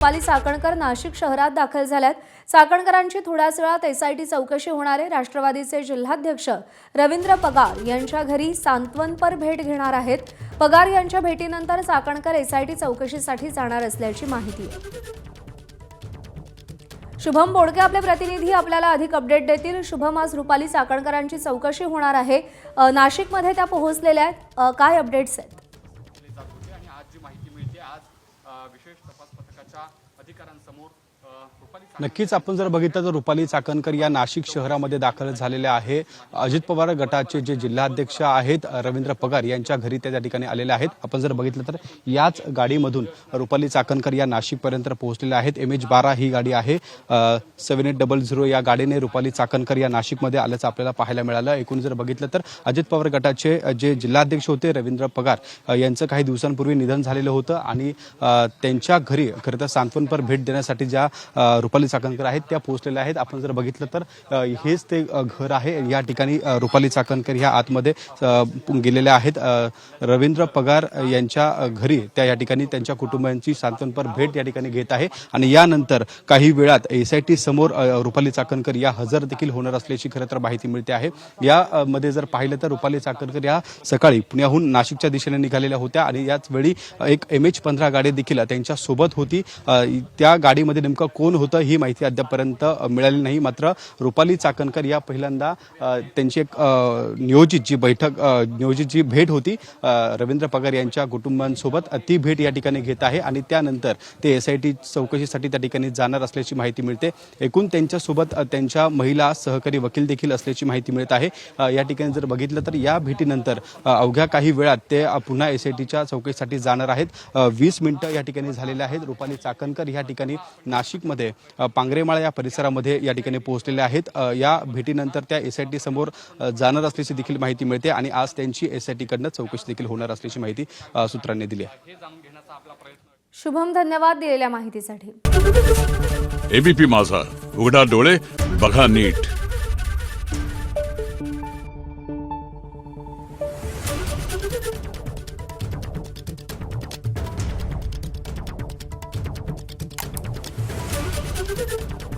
रुपाली चाकणकर नाशिक शहरात दाखल झाल्यात। चाकणकरांची थोड्याच वेळात एसआयटी चौकशी होणार आहे। राष्ट्रवादीचे जिल्हाध्यक्ष रवींद्र पगार यांच्या घरी सांत्वनपर भेट घेणार आहेत। पगार यांच्या भेटीनंतर चाकणकर एसआयटी चौकशीसाठी जाणार असल्याची माहिती आहे। शुभम बोडके आपले प्रतिनिधी आपल्याला अधिक अपडेट देतील। शुभम, आज रुपाली चाकणकरांची चौकशी होणार आहे, नाशिकमध्ये त्या पोहोचलेल्या आहेत, काय अपडेट्स आहेत? आज जी माहिती मिळते, आज विशेष तपास पथकाच्या अधिकाऱ्यांसमोर नक्कीच आपण जर बघितलं तर रुपाली चाकणकर या नाशिक शहरामध्ये दाखल झालेल्या आहे। अजित पवार गटाचे जे जिल्हाध्यक्ष आहेत रवींद्र पगार यांच्या घरी त्या ठिकाणी आलेले आहेत। आपण जर बघितलं तर याच गाडीमधून रुपाली चाकणकर या नाशिकपर्यंत पोहोचलेल्या आहेत। MH12 ही गाडी आहे। 7800 या गाडीने रुपाली चाकणकर या नाशिकमध्ये आल्याचं आपल्याला पाहायला मिळालं। एकूण जर बघितलं तर अजित पवार गटाचे जे जिल्हाध्यक्ष होते रवींद्र पगार यांचं काही दिवसांपूर्वी निधन झालेलं होतं आणि त्यांच्या घरी खरं तर सांत्वनपर भेट देण्यासाठी ज्या रुपाली चाकणकर आहेत त्या पोहोचलेल्या आहेत। आपण जर बघितलं तर हेच ते घर आहे। या ठिकाणी रुपाली चाकणकर ह्या आतमध्ये गेलेल्या आहेत। रवींद्र पगार यांच्या घरी त्या या ठिकाणी त्यांच्या कुटुंबियांची सांत्वनपर भेट या ठिकाणी घेत आहे आणि यानंतर काही वेळात एसआयटी समोर रुपाली चाकणकर या हजर देखील होणार असल्याची खरं तर माहिती मिळते आहे। यामध्ये जर पाहिलं तर रुपाली चाकणकर या सकाळी पुण्याहून नाशिकच्या दिशेने निघालेल्या होत्या आणि याच वेळी एक MH15 गाडी देखील त्यांच्या सोबत होती। त्या गाडीमध्ये नेमकं कोण होतं ही माहिती अद्यापर्यंत मिळाली नाही। मात्र रुपाली चाकणकर या पहिल्यांदा त्यांची एक नियोजित जी भेट होती रवींद्र पगार यांच्या कुटुंबांसोबत, ती भेट या ठिकाणी घेत आहे आणि त्यानंतर ते एसआयटी चौकशीसाठी त्या ठिकाणी जाणार असल्याची माहिती मिळते। एकूण त्यांच्यासोबत त्यांच्या महिला सहकारी वकील देखील असल्याची माहिती मिळत आहे। या ठिकाणी जर बघितलं तर या भेटीनंतर अवघ्या काही वेळात ते पुन्हा एसआयटीच्या चौकशीसाठी जाणार आहेत। 20 मिनिटं या ठिकाणी झालेले आहेत। रुपाली चाकणकर या ठिकाणी नाशिकमध्ये पांगरेमाळा या परिसरामध्ये या ठिकाणी पोहोचलेल्या आहेत। या भेटीनंतर त्या एसआयटी समोर जाणार असल्याची देखील माहिती मिळते आणि आज त्यांची एसआयटीकडनं चौकशी देखील होणार असल्याची माहिती सूत्रांनी दिली आहे। शुभम, धन्यवाद दिलेल्या माहितीसाठी। एबीपी माझा, उघडा डोळे बघा नीट। Thank you.